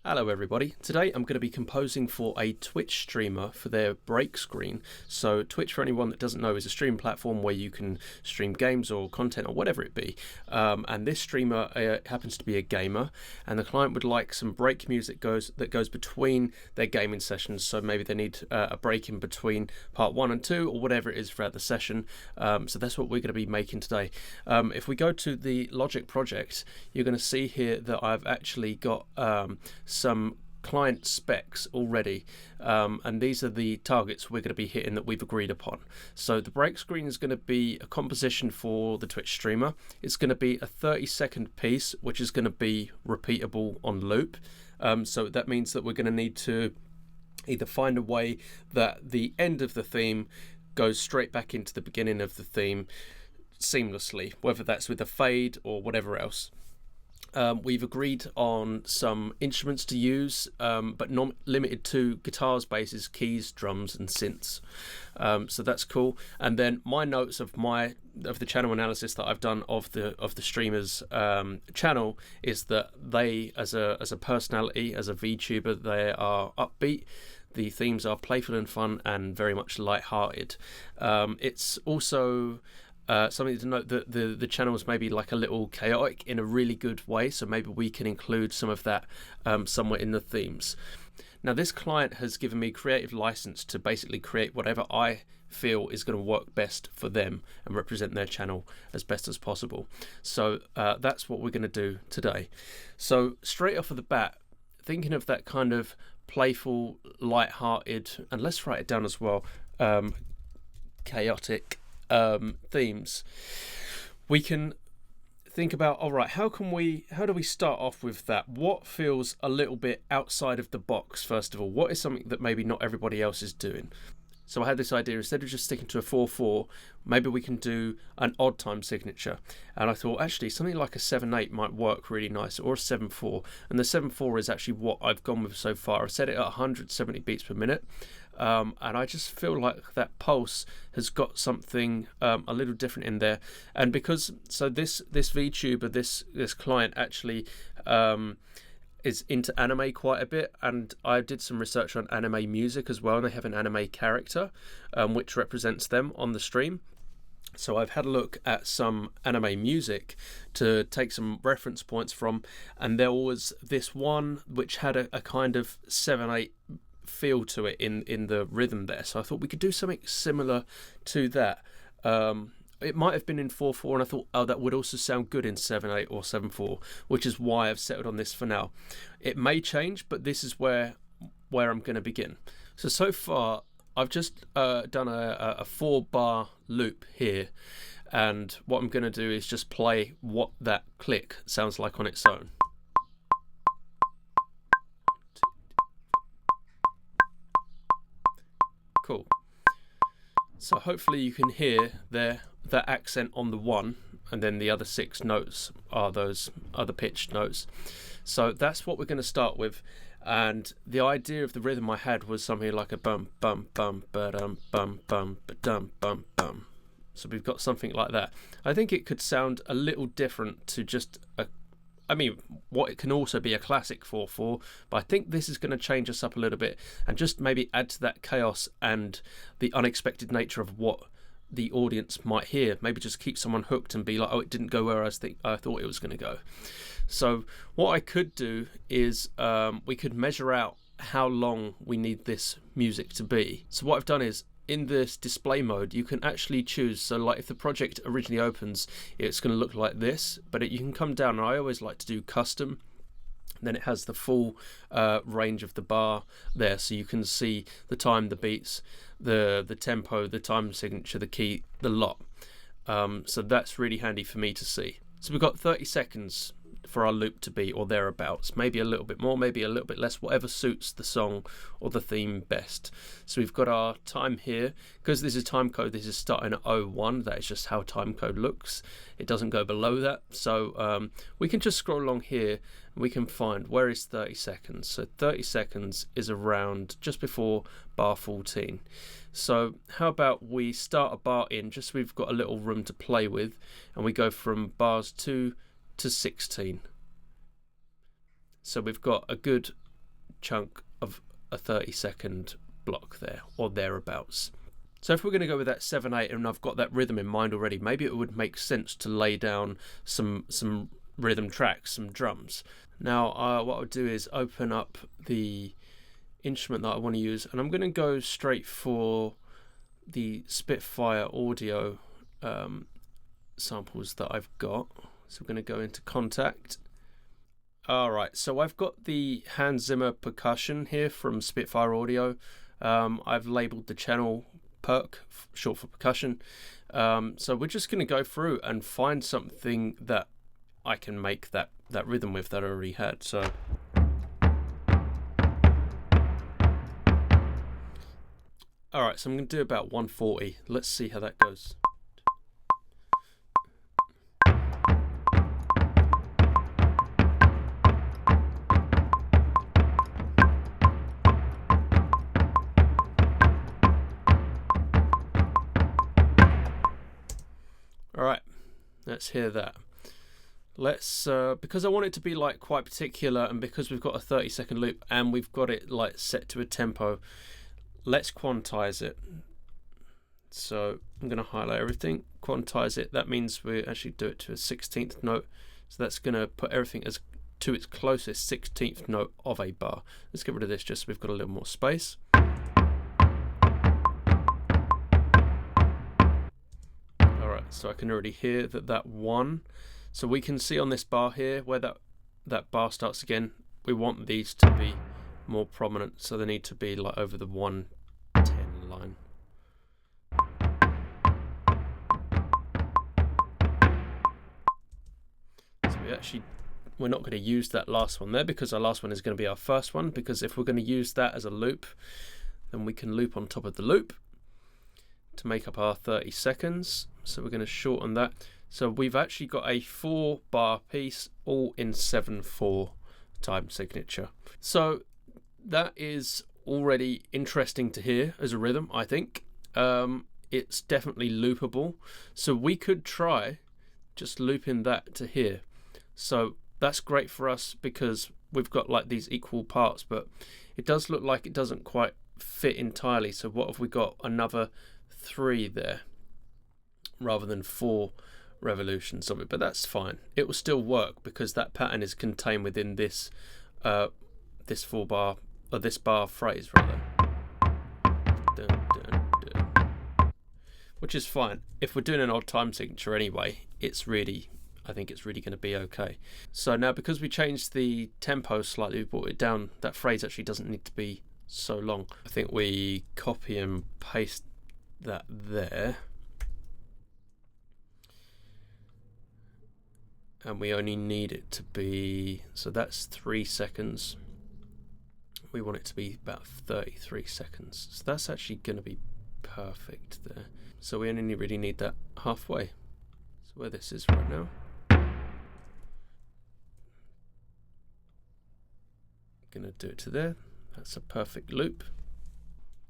Hello everybody. Today I'm going to be composing for a Twitch streamer for their break screen. So Twitch, for anyone that doesn't know, is a stream platform where you can stream games or content or whatever it be. And this streamer happens to be a gamer, and the client would like some break music that goes between their gaming sessions. So maybe they need a break in between part 1 and 2 or whatever it is throughout the session. So that's what we're going to be making today. If we go to the Logic project, you're going to see here that I've actually got some client specs already, and these are the targets we're going to be hitting that we've agreed upon. So the break screen is going to be a composition for the Twitch streamer. It's going to be a 30-second piece which is going to be repeatable on loop. So that means that we're going to need to either find a way that the end of the theme goes straight back into the beginning of the theme seamlessly, whether that's with a fade or whatever else. We've agreed on some instruments to use, but not limited to guitars, basses, keys, drums, and synths. So that's cool. And then my notes of the channel analysis that I've done of the streamer's channel is that they, as a personality, as a VTuber, they are upbeat. The themes are playful and fun and very much light-hearted. It's also something to note that the channel is maybe like a little chaotic in a really good way, so maybe we can include some of that somewhere in the themes. Now, this client has given me creative license to basically create whatever I feel is going to work best for them and represent their channel as best as possible. So that's what we're going to do today. So straight off of the bat, thinking of that kind of playful, light-hearted, and let's write it down as well, chaotic themes, we can think about, all right, how do we start off with that? What feels a little bit outside of the box? First of all, what is something that maybe not everybody else is doing? So I had this idea, instead of just sticking to a 4/4, maybe we can do an odd time signature. And I thought, actually, something like a 7/8 might work really nice, or a 7/4. And the 7/4 is actually what I've gone with so far. I've set it at 170 beats per minute. And I just feel like that pulse has got something a little different in there. And because, so this VTuber, this client actually is into anime quite a bit, and I did some research on anime music as well, and they have an anime character which represents them on the stream. So I've had a look at some anime music to take some reference points from, and there was this one which had a kind of 7/8 feel to it in the rhythm there. So I thought we could do something similar to that. It might have been in 4/4, and I thought, oh, that would also sound good in 7/8 or 7/4, which is why I've settled on this for now. It may change, but this is where I'm going to begin. So far, I've just done a 4-bar loop here, and what I'm going to do is just play what that click sounds like on its own. Cool. So hopefully you can hear that accent on the 1, and then the other 6 notes are those other pitched notes. So that's what we're going to start with. And the idea of the rhythm I had was something like a bum bum bum ba-dum bum bum ba-dum bum bum. So we've got something like that. I think it could sound a little different to just what it can also be a classic 4/4, but I think this is going to change us up a little bit and just maybe add to that chaos and the unexpected nature of what the audience might hear. Maybe just keep someone hooked and be like, oh, it didn't go where I thought it was going to go. So what I could do is we could measure out how long we need this music to be. So what I've done is, in this display mode, you can actually choose. So like if the project originally opens, it's going to look like this, but you can come down, and I always like to do custom. Then it has the full range of the bar there, so you can see the time, the beats, the tempo, the time signature, the key, the lot. So that's really handy for me to see. So we've got 30 seconds for our loop to be, or thereabouts, maybe a little bit more, maybe a little bit less, whatever suits the song or the theme best. So we've got our time here. Because this is time code, this is starting at 01. That is just how time code looks. It doesn't go below that. So we can just scroll along here and we can find where is 30 seconds. So 30 seconds is around just before bar 14. So how about we start a bar in, just so we've got a little room to play with, and we go from bars 2 to 16. So we've got a good chunk of a 30-second block there, or thereabouts. So if we're going to go with that 7/8, and I've got that rhythm in mind already, maybe it would make sense to lay down some rhythm tracks, some drums. Now what I'll do is open up the instrument that I want to use, and I'm going to go straight for the Spitfire audio samples that I've got. So we're going to go into Contact. Alright, so I've got the Hans Zimmer percussion here from Spitfire Audio. I've labeled the channel perc, short for percussion. So we're just going to go through and find something that I can make that rhythm with that I already had. So alright, so I'm going to do about 140. Let's see how that goes. Alright, let's hear that. Let's because I want it to be like quite particular, and because we've got a 30-second loop and we've got it like set to a tempo, let's quantize it. So I'm going to highlight everything, quantize it. That means we actually do it to a 16th note. So that's going to put everything as to its closest 16th note of a bar. Let's get rid of this just so we've got a little more space. Alright, so I can already hear that one. So we can see on this bar here where that bar starts again. We want these to be more prominent, so they need to be like over the 110 line. So we're not going to use that last one there, because our last one is going to be our first one, because if we're going to use that as a loop, then we can loop on top of the loop to make up our 30 seconds. So we're going to shorten that. So we've actually got a 4-bar piece, all in 7/4 time signature. So that is already interesting to hear as a rhythm, I think. It's definitely loopable. So we could try just looping that to here. So that's great for us because we've got like these equal parts, but it does look like it doesn't quite fit entirely. So what have we got? Another 3 there rather than 4 revolutions of it, but that's fine. It will still work because that pattern is contained within this this 4-bar, or this bar phrase rather. Dun, dun, dun. Which is fine. If we're doing an odd time signature anyway, I think it's really going to be okay. So now because we changed the tempo slightly, we brought it down, that phrase actually doesn't need to be so long. I think we copy and paste that there. And we only need it to be, so that's 3 seconds. We want it to be about 33 seconds. So that's actually going to be perfect there. So we only really need that halfway. So where this is right now. Going to do it to there. That's a perfect loop.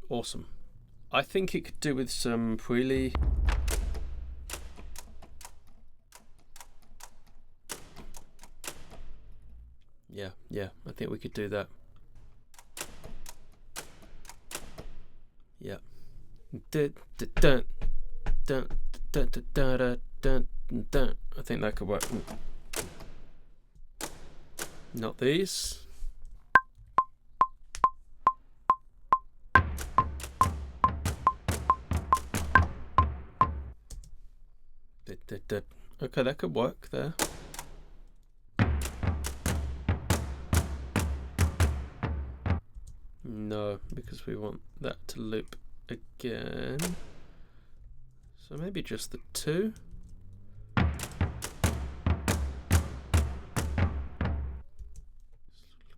Awesome. I think it could do with some really Yeah, I think we could do that. Yeah. I think that could work. Not these. Okay, that could work there. No, because we want that to loop again. So maybe just the 2.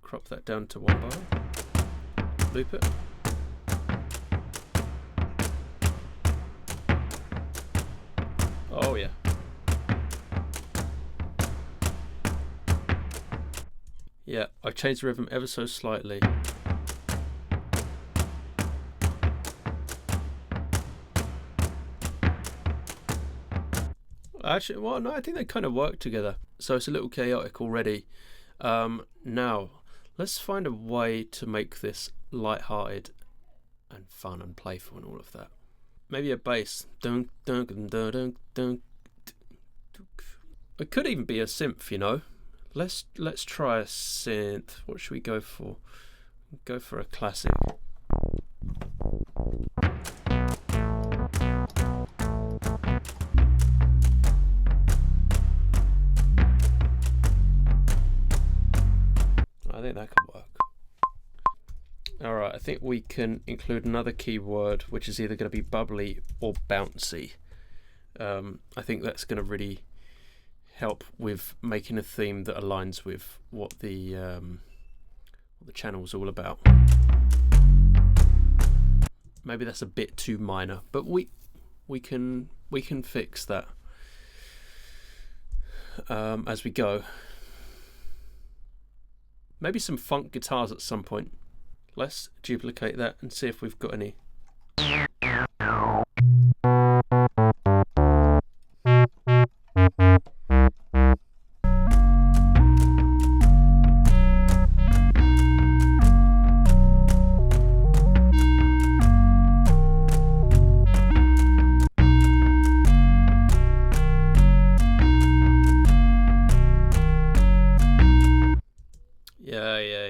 Crop that down to 1 bar. Loop it. Oh yeah. Yeah, I've changed the rhythm ever so slightly. Actually, well, no, I think they kind of work together. So it's a little chaotic already. Now, Let's find a way to make this light-hearted and fun and playful and all of that. Maybe a bass. Dunk, dunk, dunk, dunk, dunk. It could even be a synth, you know. Let's try a synth. What should we go for? Go for a classic. I think that could work. Alright, I think we can include another keyword which is either going to be bubbly or bouncy. I think that's going to really help with making a theme that aligns with what the channel's all about. Maybe that's a bit too minor, but we can fix that as we go. Maybe some funk guitars at some point. Let's duplicate that and see if we've got any.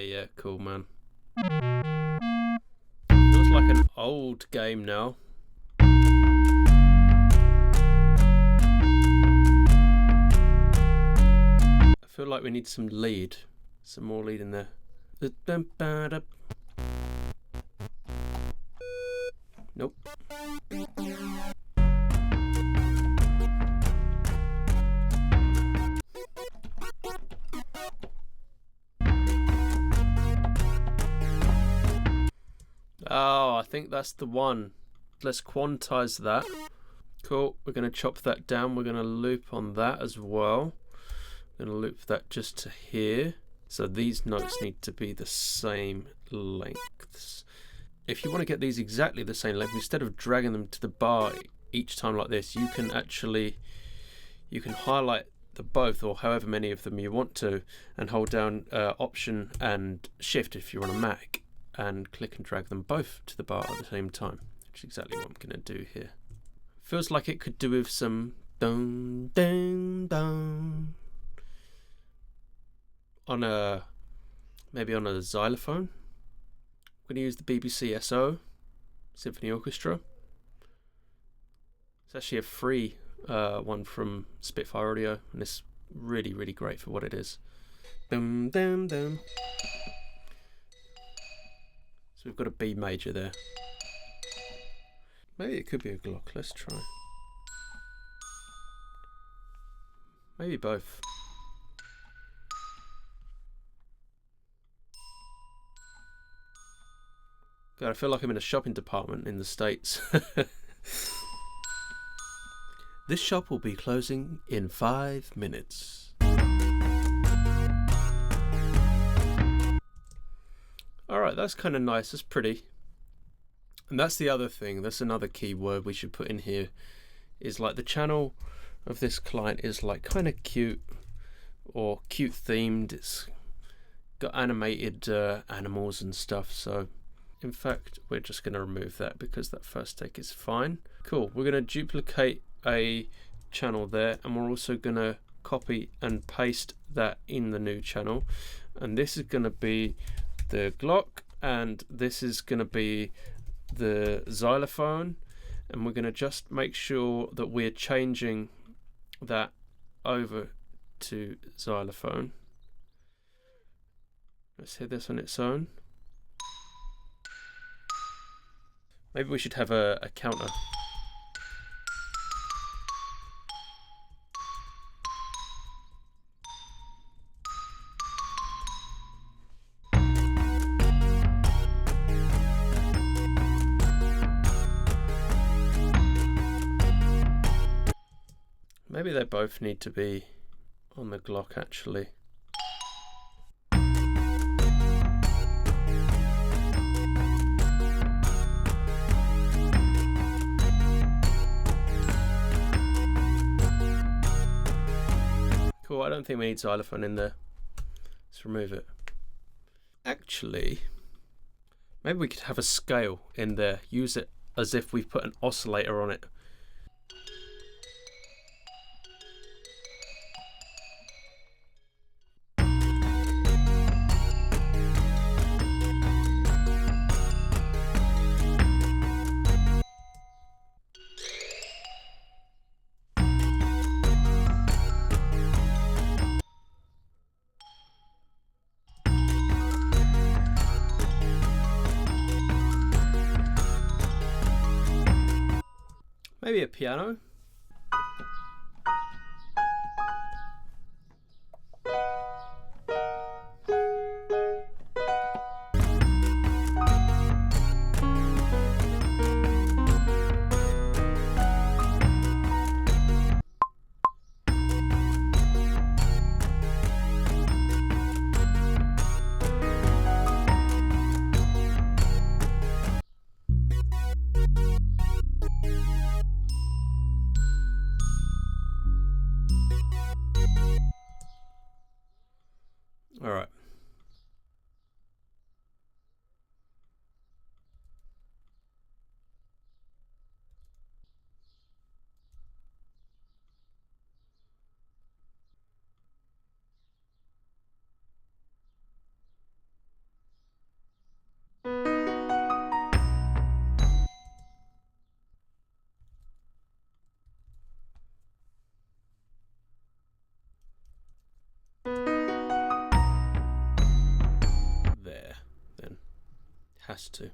Yeah, cool, man. Feels like an old game now. I feel like we need some lead, some more lead in there. Nope. Oh, I think that's the one. Let's quantize that. Cool, we're going to chop that down. We're going to loop on that as well. I'm going to loop that just to here. So these notes need to be the same lengths. If you want to get these exactly the same length, instead of dragging them to the bar each time like this, you can highlight the both, or however many of them you want to, and hold down Option and Shift if you're on a Mac, and click and drag them both to the bar at the same time, which is exactly what I'm going to do here. Feels like it could do with some dun dun dun on maybe on a xylophone. I'm going to use the BBC SO Symphony Orchestra. It's actually a free one from Spitfire Audio, and it's really, really great for what it is. Dum dum dum. So we've got a B major there. Maybe it could be a Glock. Let's try. Maybe both. God, I feel like I'm in a shopping department in the States. This shop will be closing in 5 minutes. Alright, that's kind of nice. That's pretty. And that's the other thing. That's another key word we should put in here. Is like the channel of this client is like kind of cute or cute themed. It's got animated animals and stuff. So in fact, we're just going to remove that because that first take is fine. Cool. We're going to duplicate a channel there, and we're also going to copy and paste that in the new channel. And this is going to be the Glock, and this is going to be the xylophone, and we're going to just make sure that we're changing that over to xylophone. Let's hit this on its own. Maybe we should have a counter. Maybe they both need to be on the Glock actually. Cool, I don't think we need xylophone in there. Let's remove it. Actually, maybe we could have a scale in there. Use it as if we've put an oscillator on it. Maybe a piano. All right. There, then. Has to.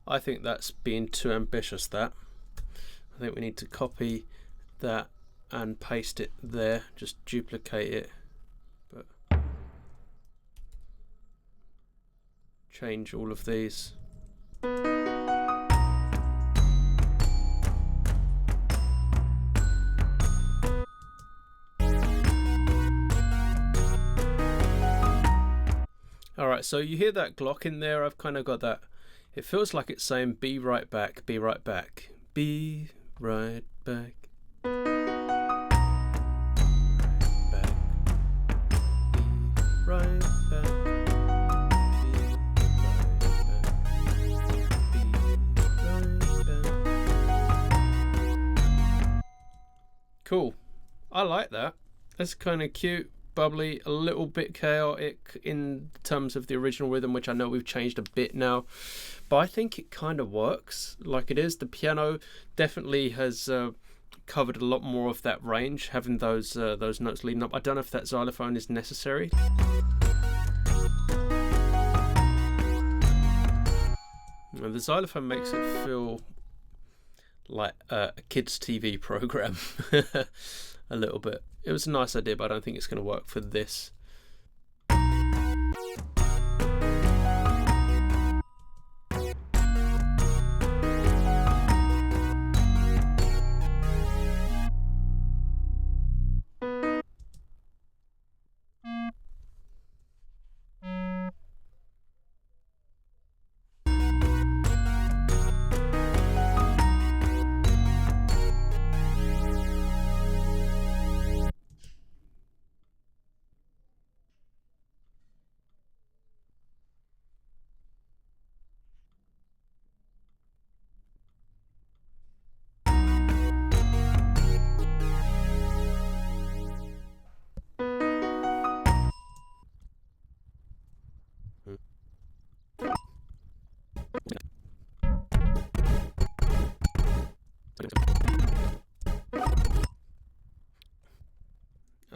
I think that's being too ambitious, that. I think we need to copy that and paste it there, just duplicate it, but change all of these. Alright, so you hear that Glock in there? I've kind of got that. It feels like it's saying be right back, be right back, be right back. Right back. Cool. I like that. That's kind of cute, bubbly, a little bit chaotic in terms of the original rhythm, which I know we've changed a bit now, but I think it kind of works like it is. The piano definitely has covered a lot more of that range, having those notes leading up. I don't know if that xylophone is necessary. The xylophone makes it feel like a kids' TV program a little bit. It was a nice idea, but I don't think it's going to work for this.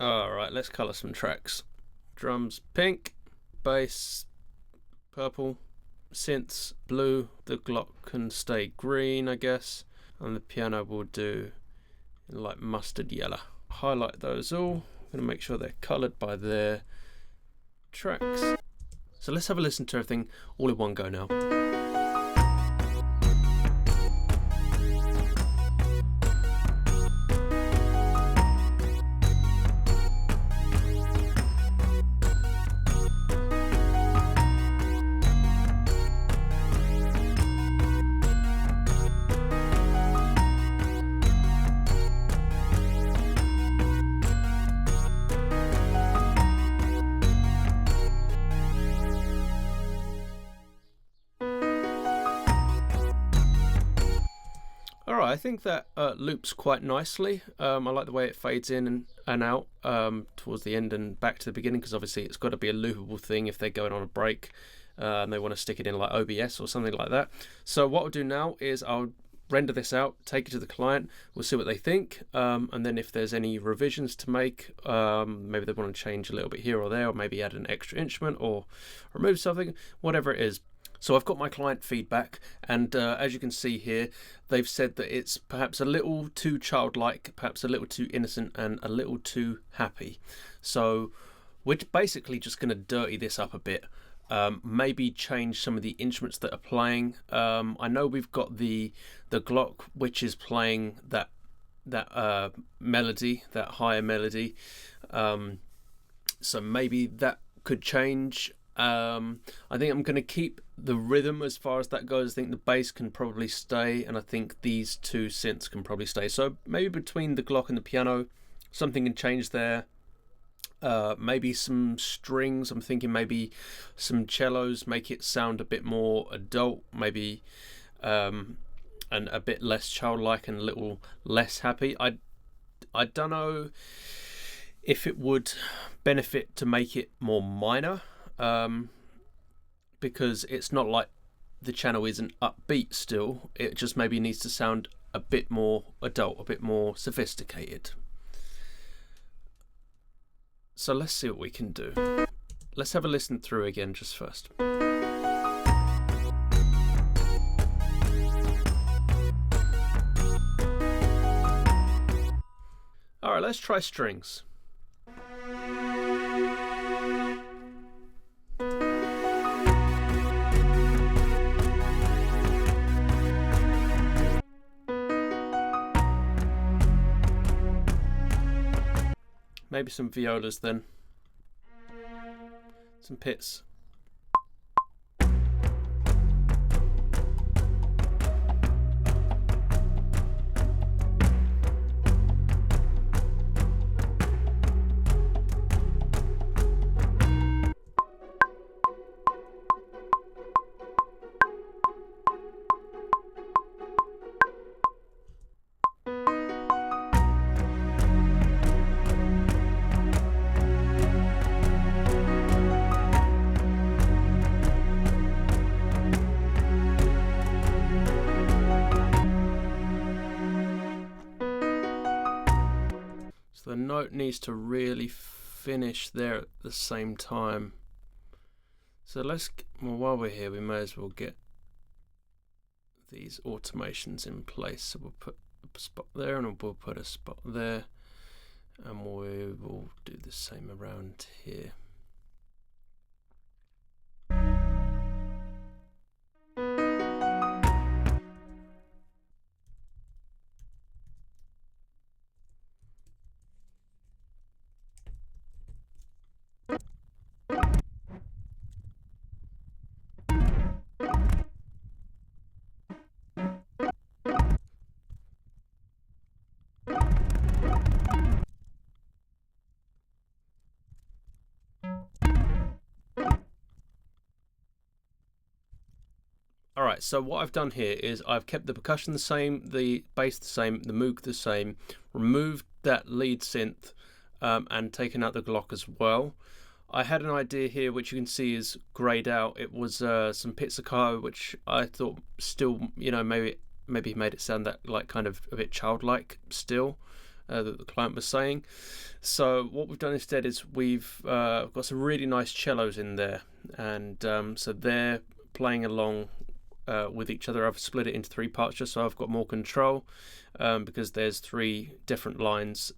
Alright, let's colour some tracks. Drums pink, bass purple, synths blue, the Glock can stay green I guess, and the piano will do like mustard yellow. Highlight those all. I'm going to make sure they're coloured by their tracks. So let's have a listen to everything all in one go now. right, I think that loops quite nicely. I like the way it fades in and out towards the end and back to the beginning, because obviously it's got to be a loopable thing if they're going on a break and they want to stick it in like OBS or something like that. So what I'll do now is I'll render this out, take it to the client, we'll see what they think, and then if there's any revisions to make, maybe they want to change a little bit here or there, or maybe add an extra instrument or remove something, whatever it is. So I've got my client feedback, and as you can see here, they've said that it's perhaps a little too childlike, perhaps a little too innocent, and a little too happy. So we're basically just going to dirty this up a bit. Maybe change some of the instruments that are playing. I know we've got the Glock, which is playing that melody, that higher melody. So maybe that could change. I think I'm going to keep the rhythm as far as that goes. I think the bass can probably stay, and I think these two synths can probably stay. So maybe between the Glock and the piano, something can change there. Maybe some strings. I'm thinking maybe some cellos, make it sound a bit more adult, maybe, and a bit less childlike and a little less happy. I don't know if it would benefit to make it more minor, because it's not like the channel isn't upbeat still. It just maybe needs to sound a bit more adult, a bit more sophisticated. So let's see what we can do. Let's have a listen through again just first. All right, let's try strings. Maybe some violas then. Some pits. The note needs to really finish there at the same time. So while we're here, we may as well get these automations in place. So we'll put a spot there, and we'll put a spot there, and we will do the same around here. Alright, so what I've done here is I've kept the percussion the same, the bass the same, the moog the same, removed that lead synth, and taken out the Glock as well. I had an idea here which you can see is greyed out. It was some pizzicato, which I thought still, maybe made it sound that like kind of a bit childlike still, that the client was saying. So what we've done instead is we've got some really nice cellos in there, and so they're playing along with each other. I've split it into three parts just so I've got more control, because there's three different lines,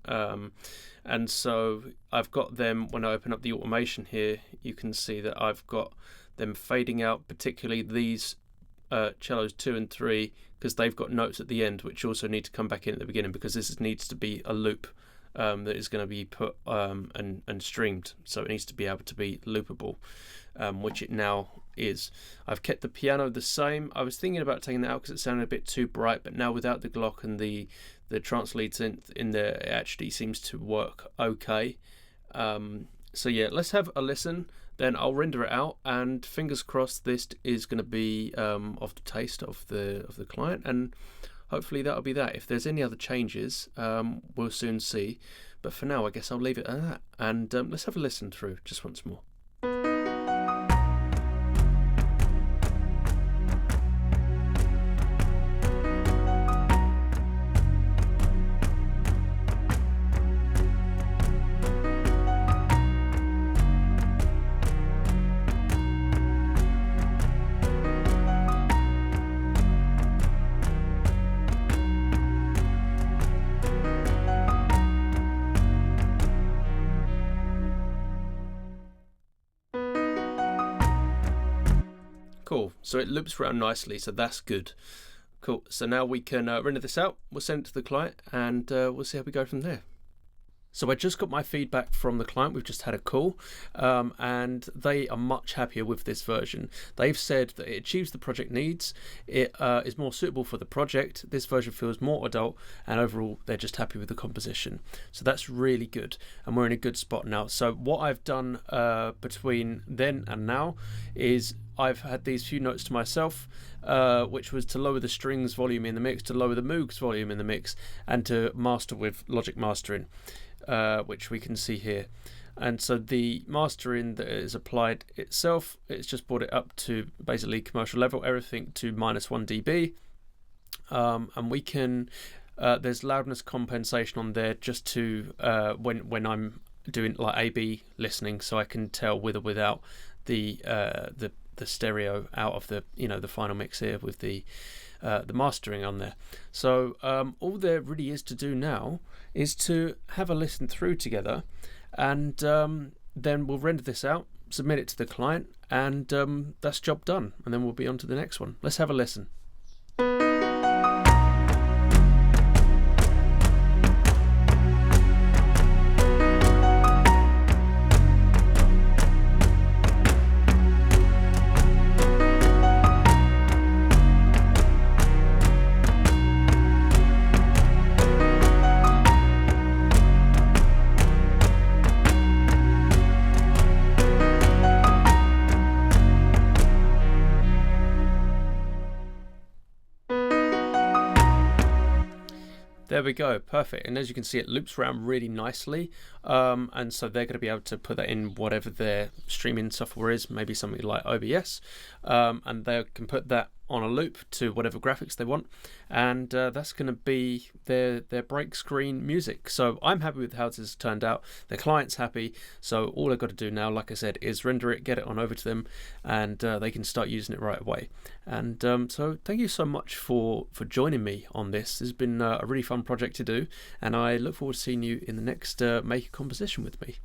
and so I've got them. When I open up the automation here, you can see that I've got them fading out, particularly these cellos 2 and 3, because they've got notes at the end which also need to come back in at the beginning, because this needs to be a loop that is going to be put and streamed, so it needs to be able to be loopable, which it now is. I've kept the piano the same. I was thinking about taking that out because it sounded a bit too bright, but now without the Glock and the trance lead synth in there, it actually seems to work okay. So yeah, let's have a listen, then I'll render it out, and fingers crossed this is going to be of the taste of the client, and hopefully that'll be that. If there's any other changes, we'll soon see. But for now, I guess I'll leave it at that. And let's have a listen through just once more. Cool, so it loops around nicely, so that's good. Cool, so now we can render this out, we'll send it to the client, and we'll see how we go from there. So I just got my feedback from the client. We've just had a call, and they are much happier with this version. They've said that it achieves the project needs, it is more suitable for the project, this version feels more adult, and overall they're just happy with the composition. So that's really good, and we're in a good spot now. So what I've done between then and now is I've had these few notes to myself, which was to lower the strings volume in the mix, to lower the Moogs volume in the mix, and to master with Logic Mastering, which we can see here. And so the mastering that is applied itself, it's just brought it up to basically commercial level, everything to -1 dB. And we can, there's loudness compensation on there just to when I'm doing like A/B listening, so I can tell with or without the stereo out of the the final mix here with the mastering on there. So all there really is to do now is to have a listen through together, and then we'll render this out, submit it to the client, and that's job done, and then we'll be on to the next one. Let's have a listen. There we go, perfect. And as you can see, it loops around really nicely, and so they're going to be able to put that in whatever their streaming software is, maybe something like OBS, and they can put that on a loop to whatever graphics they want, and that's going to be their break screen music. So I'm happy with how this has turned out. The client's happy, so all I've got to do now, like I said, is render it, get it on over to them, and they can start using it right away. And so thank you so much for joining me on this. This has been a really fun project to do, and I look forward to seeing you in the next Make a Composition with me.